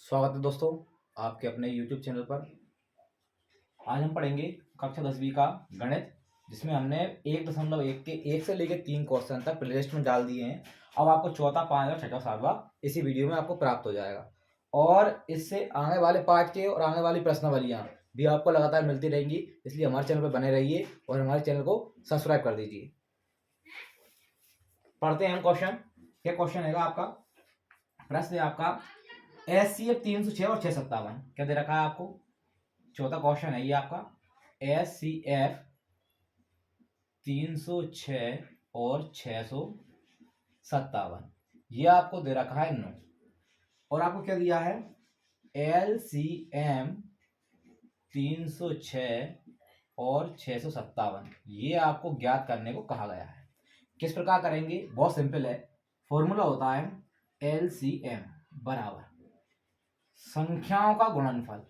स्वागत है दोस्तों आपके अपने YouTube चैनल पर। आज हम पढ़ेंगे कक्षा 10वीं का गणित, जिसमें हमने 1.1 के 1 से लेकर 3 क्वेश्चन तक प्लेलिस्ट में डाल दिए हैं। अब आपको चौथा, पांचवा, छठा, सातवां इसी वीडियो में आपको प्राप्त हो जाएगा और इससे आने वाले पाठ के और आने वाली प्रश्नावलियां भी आपको लगातार मिलती रहेंगी। इसलिए हमारे चैनल पर बने रहिए और हमारे चैनल को सब्सक्राइब कर दीजिए। पढ़ते हैं हम क्वेश्चन। क्या क्वेश्चन है आपका? प्रश्न है आपका SCF 306 और 657 क्या दे रखा है आपको? चौथा क्वेश्चन है ये आपका SCF 306 और 657 ये आपको दे रखा है 9 और आपको क्या दिया है LCM 306 और 657 ये आपको ज्ञात करने को कहा गया है। किस प्रकार करेंगे? बहुत सिंपल है। फॉर्मूला होता है LCM बराबर संख्याओं का गुणनफल,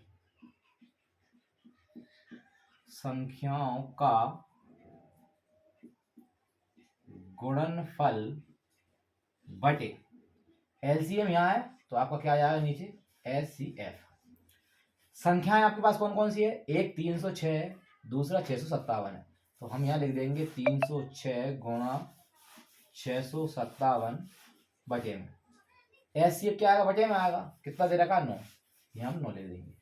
संख्याओं का गुणनफल बटे एलसीएम यहाँ है तो आपका क्या आ जाएगा नीचे SCF। संख्याएं आपके पास कौन कौन सी है? एक 306 है, दूसरा 657 है, तो हम यहाँ लिख देंगे 306 गुणा 657 बटे में। SCF क्या आएगा? बटे में आएगा। कितना दे रखा? 9। यहाँ हम 9 लिख देंगे।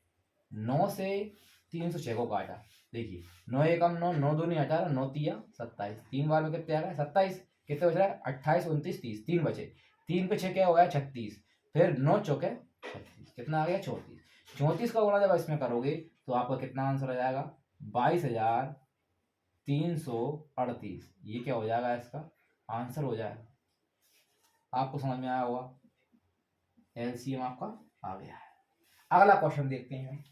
9 से 306 को काटा, देखिए 9 एकम 9, 9 दूनी 18, 9 तिया 27, 3 बार में कितने आ गए? 27। कितने बच रहा है? 28, 29, 30, 3 बचे। 3 पे 6 क्या हो गया? 36। फिर 9 चौके 36, कितना आ गया? 34। 34 का गुणा जब इसमें करोगे तो आपका कितना आंसर आ जाएगा? 22,338। ये क्या हो जाएगा? इसका आंसर हो जाएगा। आपको समझ में आया होगा। एलसीएम आपका आ गया है। अगला क्वेश्चन देखते हैं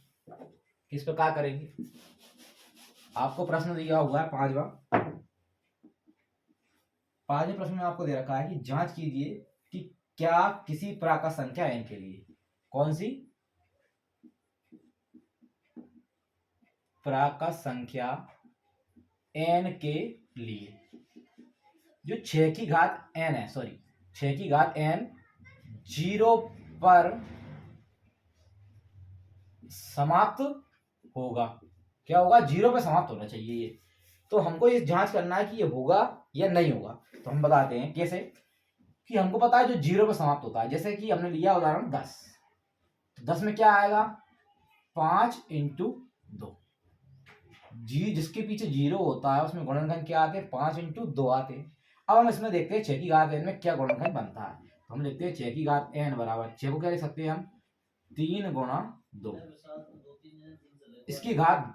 किस प्रकार करेंगे। आपको प्रश्न दिया हुआ है पांचवा प्रश्न में आपको दे रखा है कि जांच कीजिए कि क्या किसी प्राकृत संख्या n के लिए, कौन सी प्राकृत संख्या n के लिए जो 6 की घात n है, 6 की घात n 0 पर समाप्त होगा। क्या होगा? 0 पे समाप्त होना चाहिए ये। तो हमको ये जांच करना है कि ये होगा या नहीं होगा। तो हम बताते हैं कैसे कि हमको पता है जो 0 पे समाप्त होता है। जैसे कि हमने लिया उदाहरण 10, तो 10 में क्या आएगा? 5 × 2। जी जिसके पीछे 0 होता है उसमें गुणनखंड क्या आते हैं? 5 × 2 आते हैं। अब हम इसमें देखते हैं 6 की घात n में क्या गुणनखंड बनता है। तो हम लिखते हैं 6 की घात n बराबर 6 को क्या लिख सकते हैं हम? 3 × 2। इसकी घात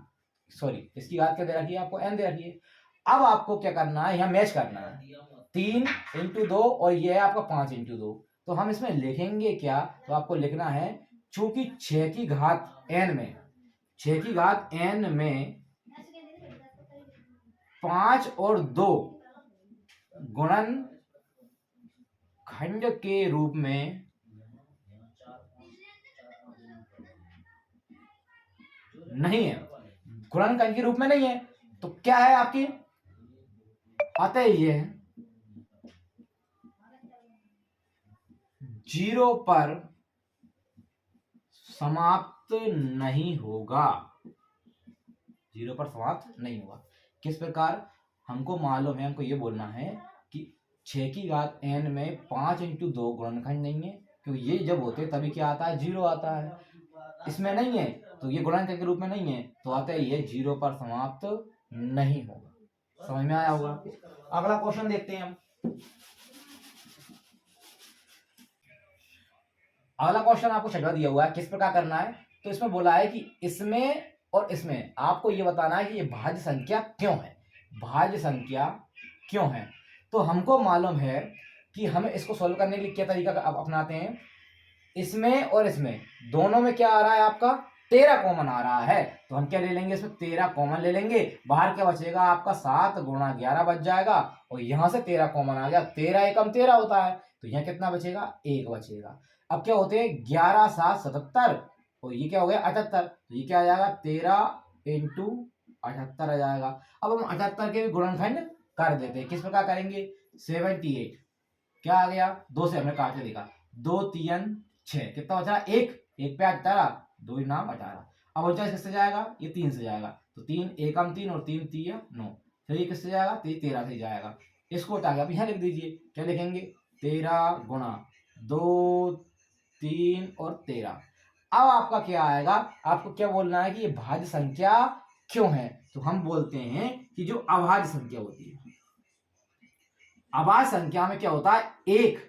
इसकी घात क्या दे रखी है आपको? n दे रखी है। अब आपको क्या करना है? यहाँ मैच करना है। 3 × 2 और ये है आपका 5 × 2। तो हम इसमें लिखेंगे क्या? तो आपको लिखना है चूंकि 6 की घात n में 5 और 2 गुणनखंड के रूप में नहीं है, गुणनखंड के रूप में नहीं है, तो क्या है आपकी? अतः ये 0 पर समाप्त नहीं होगा। 0 पर समाप्त नहीं होगा। किस प्रकार? हमको मालूम है, हमको ये बोलना है कि 6 की घात n में 5 × 2 गुणनखंड नहीं है, क्योंकि ये जब होते हैं तभी क्या आता है? 0 आता है। इसमें नहीं है तो ये गुणनखंड के रूप में नहीं है, तो आता है ये 0 पर समाप्त नहीं होगा। समझ में आया होगा। अगला क्वेश्चन देखते हैं हम। अगला क्वेश्चन आपको छठवा दिया हुआ है, किस प्रकार करना है। तो इसमें बोला है कि इसमें और इसमें आपको ये बताना है कि ये भाज्य संख्या क्यों है। भाज्य संख्या क्यों है? तो हमको मालूम है कि हमें इसको सॉल्व करने के लिए क्या तरीका अपनाते हैं। इसमें और इसमें दोनों में क्या आ रहा है आपका? 13 कॉमन आ रहा है, तो हम क्या ले लेंगे? इसमें 13 कॉमन ले लेंगे। बाहर क्या बचेगा आपका? 7 × 11 बच जाएगा और यहां से 13 कॉमन आ गया। 13 एकम 13 होता है, तो यहाँ कितना बचेगा? 1 बचेगा। अब क्या होते हैं? 11 7 77 और ये क्या हो गया? 78, तो ये क्या आ जाएगा? 13 × 78 आ जाएगा। अब हम 78 के भी गुणनखंड कर देते हैं। किस प्रकार करेंगे? 78 क्या आ गया? 2 से हमने काट के देखा, 2 3 6, कितना बचा? 1, एक पे 18, दो ही नाम 18। अब 49 किससे जाएगा, ये 3 से जाएगा, तो 3 एकम 3 और 3 3 9, फिर ये किससे जाएगा, तो ये 13 से जाएगा। इसको उठा के आप यहाँ लिख दीजिए, क्या लिखेंगे, 13 गुणा 2 3 और 13। अब आपका क्या आएगा, आपको क्या बोलना है कि ये भाज्य संख्या क्यों है, तो हम बोलते हैं कि जो अभाज्य संख्या होती है, अभाज्य संख्या में क्या होता है, एक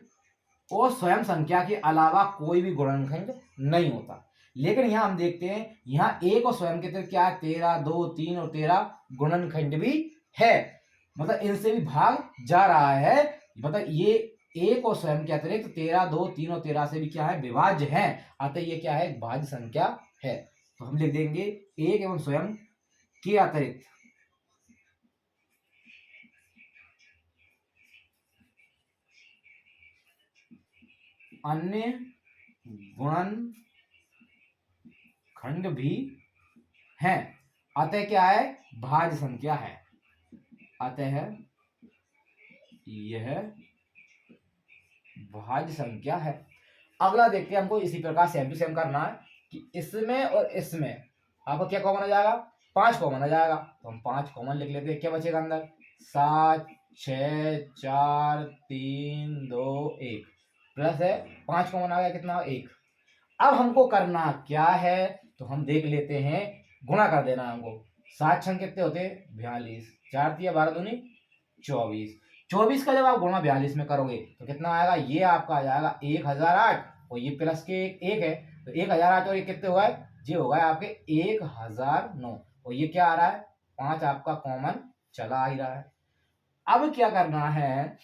और स्वयं संख्या के अलावा कोई भी गुणनखंड नहीं होता। लेकिन यहां हम देखते हैं, यहां एक और स्वयं के क्या है, 13 2 3 और 13 गुणनखंड भी है, मतलब इनसे भी भाग जा रहा है, मतलब ये एक और स्वयं के अतिरिक्त 13 2 3 और 13 से भी क्या है, विभाज्य है, अतः ये क्या है, भाज्य संख्या है। तो हम लिख देंगे एक एवं स्वयं के अतिरिक्त अन्य गुणन खंड भी हैं, अतः क्या है, भाज्य संख्या है, अतः यह भाज्य संख्या है। अगला देखते हैं, हमको इसी प्रकार सेम टू सेम करना है कि इसमें और इसमें आपको क्या कॉमन आ जाएगा, 5 कॉमन आ जाएगा, तो हम 5 कॉमन लिख लेते हैं। क्या बचेगा अंदर, 7 6 4 3 2 1 प्लस है 5 कॉमन आ गया, कितना, 1। अब हमको करना क्या है, तो हम देख लेते हैं, गुणा कर देना हमको। 7 छंग कितने होते हैं, 42, 4 तिया 12 दूनी 24, 24 का जब आप गुणा 42 में करोगे तो कितना आएगा, ये आपका आ जाएगा 1008, और ये प्लस के एक है, तो 1008 और ये कितने हुआ है, ये होगा आपके 1009, और ये क्या आ रहा है, 5 आपका कॉमन चला ही रहा है। अब क्या करना है,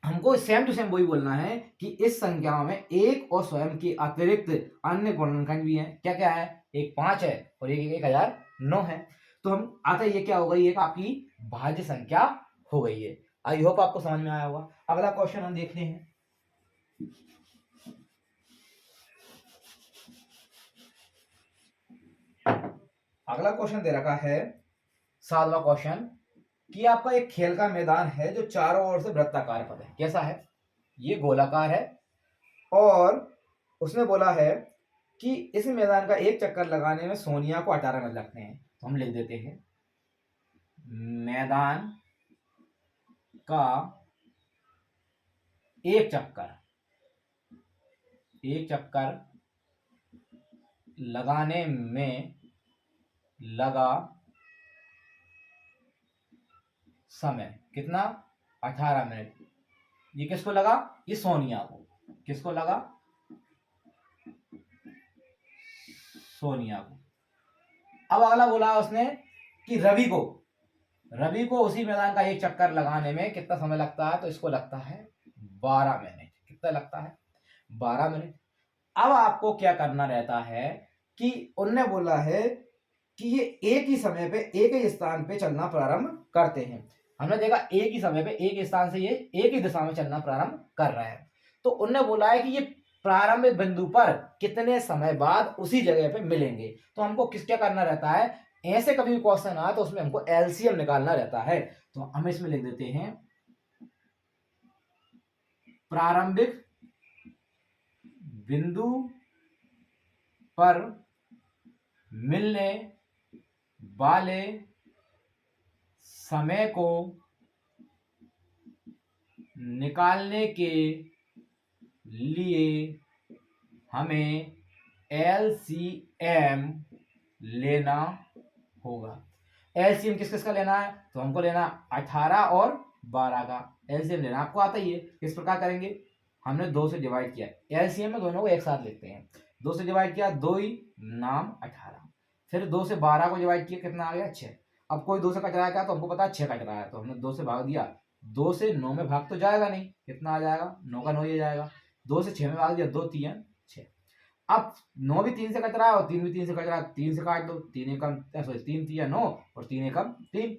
हमको सेम टू सेम वही बोलना है कि इस संख्या में एक और स्वयं के अतिरिक्त अन्य गुणनखंड भी हैं। क्या क्या है, एक 5 है और एक 1009 है, तो हम आता ये क्या हो गई, एक आपकी भाज्य संख्या हो गई है। आई होप आपको समझ में आया होगा। अगला क्वेश्चन हम देखते हैं। अगला क्वेश्चन दे रखा है 7वां क्वेश्चन कि आपका एक खेल का मैदान है जो चारों ओर से वृत्ताकार पथ है। कैसा है, ये गोलाकार है, और उसने बोला है कि इस मैदान का एक चक्कर लगाने में सोनिया को 18 मिनट लगते हैं। तो हम लिख देते हैं, मैदान का एक चक्कर लगाने में लगा समय कितना, 18 मिनट। ये किसको लगा, ये सोनिया को, किसको लगा, सोनिया को। अब अगला बोला उसने कि रवि को उसी मैदान का एक चक्कर लगाने में कितना समय लगता है, तो इसको लगता है 12 मिनट। कितना लगता है, 12 मिनट। अब आपको क्या करना रहता है कि उनने बोला है कि ये एक ही समय पे एक ही स्थान पे चलना प्रारंभ करते हैं। हमने देखा एक ही समय पे एक स्थान से ये एक ही दिशा में चलना प्रारंभ कर रहा है, तो उनने बोला है कि ये प्रारंभिक बिंदु पर कितने समय बाद उसी जगह पे मिलेंगे। तो हमको किस क्या करना रहता है, ऐसे कभी भी क्वेश्चन आए तो उसमें हमको एलसीएम निकालना रहता है। तो हम इसमें लिख देते हैं, प्रारंभिक बिंदु पर मिलने वाले समय को निकालने के लिए हमें एलसीएम लेना होगा। एलसीएम किस किस का लेना है, तो हमको लेना 18 और 12 का एलसीएम लेना, आपको आता ही है। किस प्रकार करेंगे, हमने 2 से डिवाइड किया, एलसीएम में दोनों को एक साथ लेते हैं। 2 से डिवाइड किया, 2 ही नाम 18, फिर 2 से 12 को डिवाइड किया, कितना आ गया 6। अब कोई 2 से कट रहा है क्या, तो हमको पता है 6 कट रहा है, तो हमने 2 से भाग दिया। 2 से 9 में भाग तो जाएगा नहीं, कितना आ जाएगा, 9 का 9 ही जाएगा। 2 से 6 में भाग दिया, 2 3 6। अब 9 भी 3 से कट रहा है और 3 भी 3 से कट रहा है, 3 से काट दो, 3 एकम 3 9 और 3 एकम 3,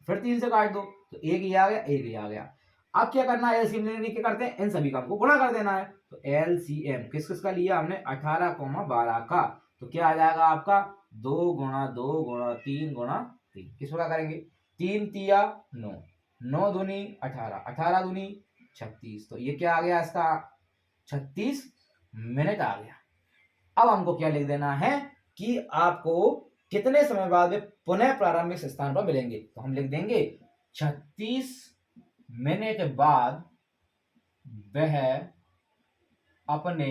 फिर 3 से काट दो, तो एक ही आ गया, एक ही आ गया। अब क्या करना है, एलसीएम लेने क्या करते हैं, इन सभी का हमको गुणा कर देना है। तो एलसीएम किस किस का लिया हमने, 18,12 का, तो क्या आ जाएगा आपका 2 गुणा 2 गुणा 3 गुणा 3। किस प्रकार करेंगे, 3 तिया 9, 9 दूनी 18, 18 दूनी 36, तो ये क्या आ गया इसका 36 मिनट आ गया। अब हमको क्या लिख देना है कि आपको कितने समय बाद वे पुनः प्रारंभिक स्थान पर मिलेंगे। तो हम लिख देंगे 36 मिनट बाद वह अपने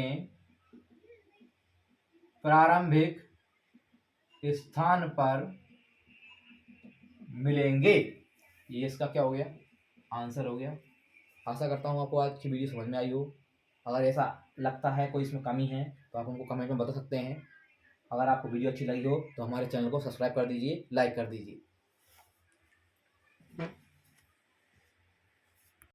प्रारंभिक स्थान पर मिलेंगे। ये इसका क्या हो गया, आंसर हो गया। आशा करता हूँ आपको आज की वीडियो समझ में आई हो। अगर ऐसा लगता है कोई इसमें कमी है तो आप हमको कमेंट में बता सकते हैं। अगर आपको वीडियो अच्छी लगी हो तो हमारे चैनल को सब्सक्राइब कर दीजिए, लाइक कर दीजिए।